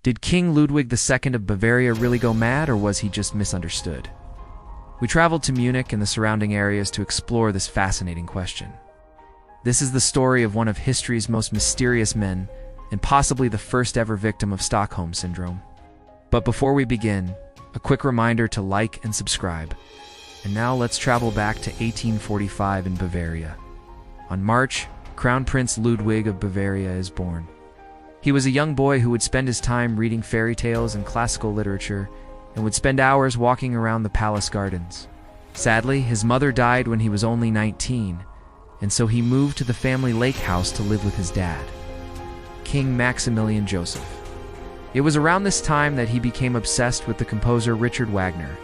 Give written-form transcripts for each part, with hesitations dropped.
Did King Ludwig II of Bavaria really go mad, or was he just misunderstood? We traveled to Munich and the surrounding areas to explore this fascinating question. This is the story of one of history's most mysterious men, and possibly the first ever victim of Stockholm Syndrome. But before we begin, a quick reminder to like and subscribe. And now let's travel back to 1845 in Bavaria. On March, Crown Prince Ludwig of Bavaria is born. He was a young boy who would spend his time reading fairy tales and classical literature, and would spend hours walking around the palace gardens. Sadly, his mother died when he was only 19, and so he moved to the family lake house to live with his dad, King Maximilian Joseph. It was around this time that he became obsessed with the composer Richard Wagner,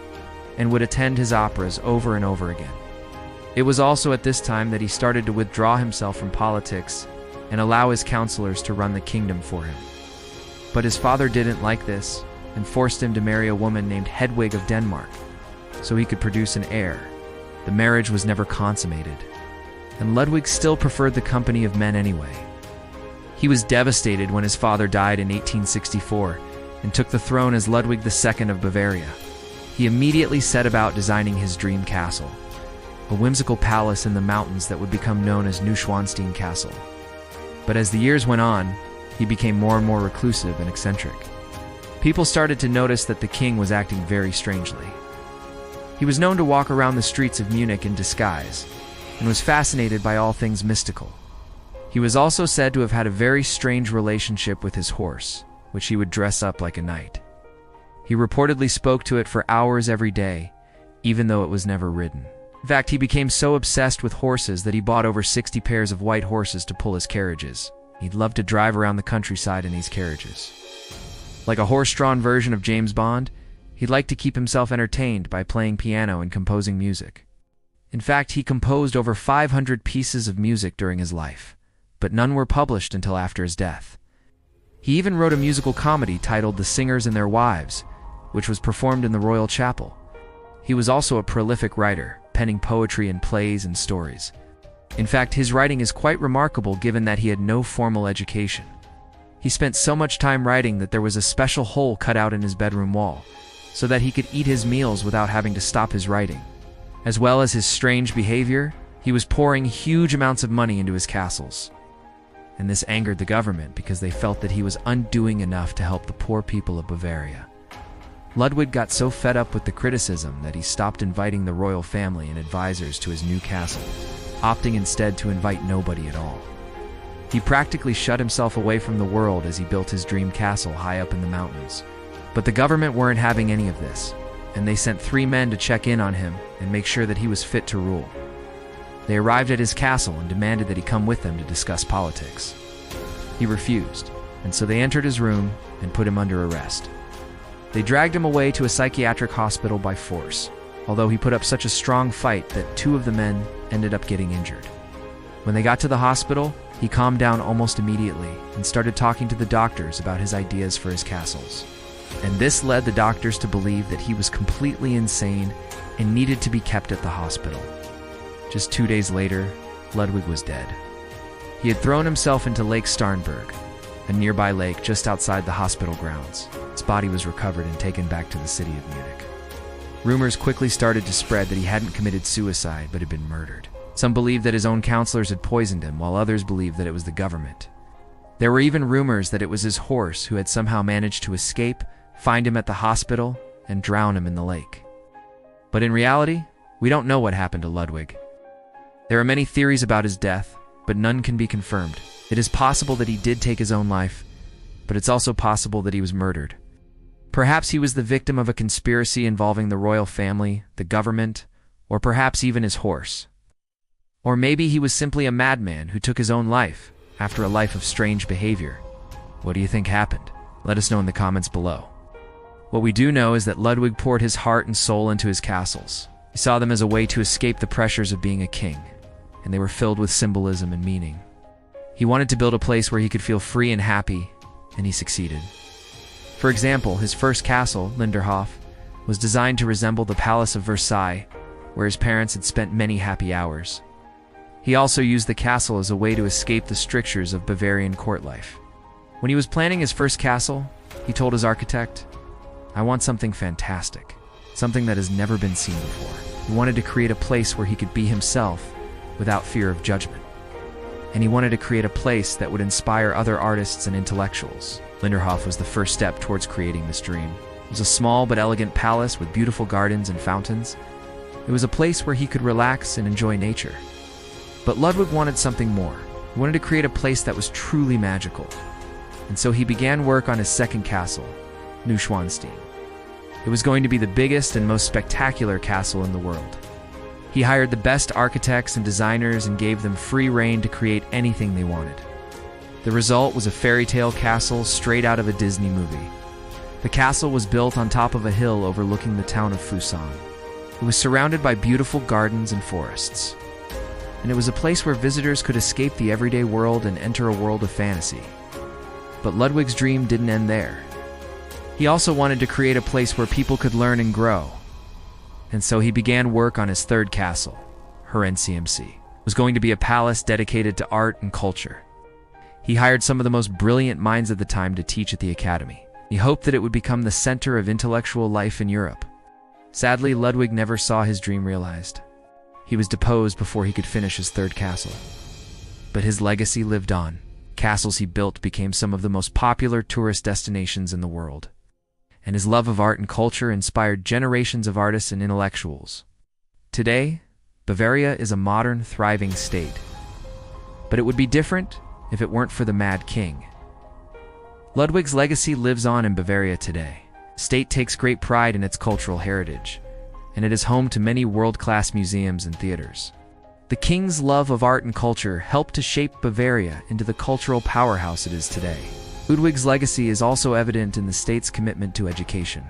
and would attend his operas over and over again. It was also at this time that he started to withdraw himself from politics and allow his counselors to run the kingdom for him. But his father didn't like this and forced him to marry a woman named Hedwig of Denmark so he could produce an heir. The marriage was never consummated, and Ludwig still preferred the company of men anyway. He was devastated when his father died in 1864 and took the throne as Ludwig II of Bavaria. He immediately set about designing his dream castle, a whimsical palace in the mountains that would become known as Neuschwanstein Castle. But as the years went on, he became more and more reclusive and eccentric. People started to notice that the king was acting very strangely. He was known to walk around the streets of Munich in disguise, and was fascinated by all things mystical. He was also said to have had a very strange relationship with his horse, which he would dress up like a knight. He reportedly spoke to it for hours every day, even though it was never ridden. In fact, he became so obsessed with horses that he bought over 60 pairs of white horses to pull his carriages. He'd love to drive around the countryside in these carriages. Like a horse-drawn version of James Bond, he'd like to keep himself entertained by playing piano and composing music. In fact, he composed over 500 pieces of music during his life, but none were published until after his death. He even wrote a musical comedy titled The Singers and Their Wives, which was performed in the Royal Chapel. He was also a prolific writer, penning poetry and plays and stories. In fact, his writing is quite remarkable given that he had no formal education. He spent so much time writing that there was a special hole cut out in his bedroom wall, so that he could eat his meals without having to stop his writing. As well as his strange behavior, he was pouring huge amounts of money into his castles. And this angered the government because they felt that he was undoing enough to help the poor people of Bavaria. Ludwig got so fed up with the criticism that he stopped inviting the royal family and advisors to his new castle, opting instead to invite nobody at all. He practically shut himself away from the world as he built his dream castle high up in the mountains. But the government weren't having any of this, and they sent 3 men to check in on him and make sure that he was fit to rule. They arrived at his castle and demanded that he come with them to discuss politics. He refused, and so they entered his room and put him under arrest. They dragged him away to a psychiatric hospital by force, although he put up such a strong fight that 2 of the men ended up getting injured. When they got to the hospital, he calmed down almost immediately and started talking to the doctors about his ideas for his castles. And this led the doctors to believe that he was completely insane and needed to be kept at the hospital. Just 2 days later, Ludwig was dead. He had thrown himself into Lake Starnberg, a nearby lake just outside the hospital grounds. His body was recovered and taken back to the city of Munich. Rumors quickly started to spread that he hadn't committed suicide but had been murdered. Some believed that his own counselors had poisoned him, while others believed that it was the government. There were even rumors that it was his horse who had somehow managed to escape, find him at the hospital, and drown him in the lake. But in reality, we don't know what happened to Ludwig. There are many theories about his death, but none can be confirmed. It is possible that he did take his own life, but it's also possible that he was murdered. Perhaps he was the victim of a conspiracy involving the royal family, the government, or perhaps even his horse. Or maybe he was simply a madman who took his own life after a life of strange behavior. What do you think happened? Let us know in the comments below. What we do know is that Ludwig poured his heart and soul into his castles. He saw them as a way to escape the pressures of being a king, and they were filled with symbolism and meaning. He wanted to build a place where he could feel free and happy, and he succeeded. For example, his first castle, Linderhof, was designed to resemble the Palace of Versailles, where his parents had spent many happy hours. He also used the castle as a way to escape the strictures of Bavarian court life. When he was planning his first castle, He told his architect, "I want something fantastic, something that has never been seen before." He wanted to create a place where he could be himself without fear of judgment. And he wanted to create a place that would inspire other artists and intellectuals. Linderhof was the first step towards creating this dream. It was a small but elegant palace with beautiful gardens and fountains. It was a place where he could relax and enjoy nature. But Ludwig wanted something more. He wanted to create a place that was truly magical. And so he began work on his second castle, Neuschwanstein. It was going to be the biggest and most spectacular castle in the world. He hired the best architects and designers and gave them free rein to create anything they wanted. The result was a fairy tale castle straight out of a Disney movie. The castle was built on top of a hill overlooking the town of Fusan. It was surrounded by beautiful gardens and forests. And it was a place where visitors could escape the everyday world and enter a world of fantasy. But Ludwig's dream didn't end there. He also wanted to create a place where people could learn and grow. And so he began work on his third castle, Herrenchiemsee. It was going to be a palace dedicated to art and culture. He hired some of the most brilliant minds of the time to teach at the academy. He hoped that it would become the center of intellectual life in Europe. Sadly, Ludwig never saw his dream realized. He was deposed before he could finish his third castle. But his legacy lived on. Castles he built became some of the most popular tourist destinations in the world. And his love of art and culture inspired generations of artists and intellectuals. Today, Bavaria is a modern, thriving state. But it would be different if it weren't for the Mad King. Ludwig's legacy lives on in Bavaria today. The state takes great pride in its cultural heritage, and it is home to many world-class museums and theaters. The king's love of art and culture helped to shape Bavaria into the cultural powerhouse it is today. Ludwig's legacy is also evident in the state's commitment to education.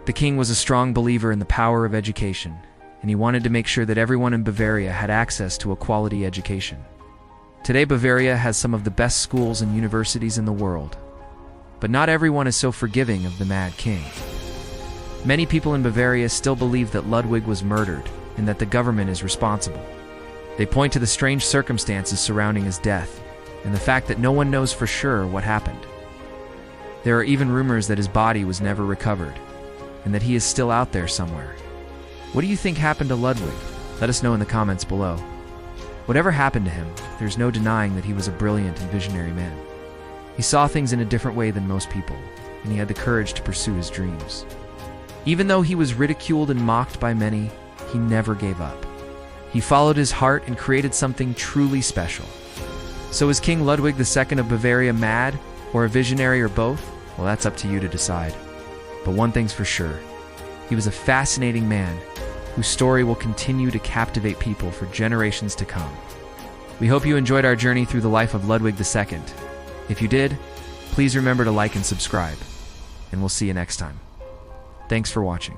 The king was a strong believer in the power of education, and he wanted to make sure that everyone in Bavaria had access to a quality education. Today, Bavaria has some of the best schools and universities in the world. But not everyone is so forgiving of the Mad King. Many people in Bavaria still believe that Ludwig was murdered and that the government is responsible. They point to the strange circumstances surrounding his death and the fact that no one knows for sure what happened. There are even rumors that his body was never recovered and that he is still out there somewhere. What do you think happened to Ludwig? Let us know in the comments below. Whatever happened to him, there's no denying that he was a brilliant and visionary man. He saw things in a different way than most people, and he had the courage to pursue his dreams. Even though he was ridiculed and mocked by many, he never gave up. He followed his heart and created something truly special. So is King Ludwig II of Bavaria mad, or a visionary, or both? Well, that's up to you to decide. But one thing's for sure, he was a fascinating man whose story will continue to captivate people for generations to come. We hope you enjoyed our journey through the life of Ludwig II. If you did, please remember to like and subscribe, and we'll see you next time. Thanks for watching.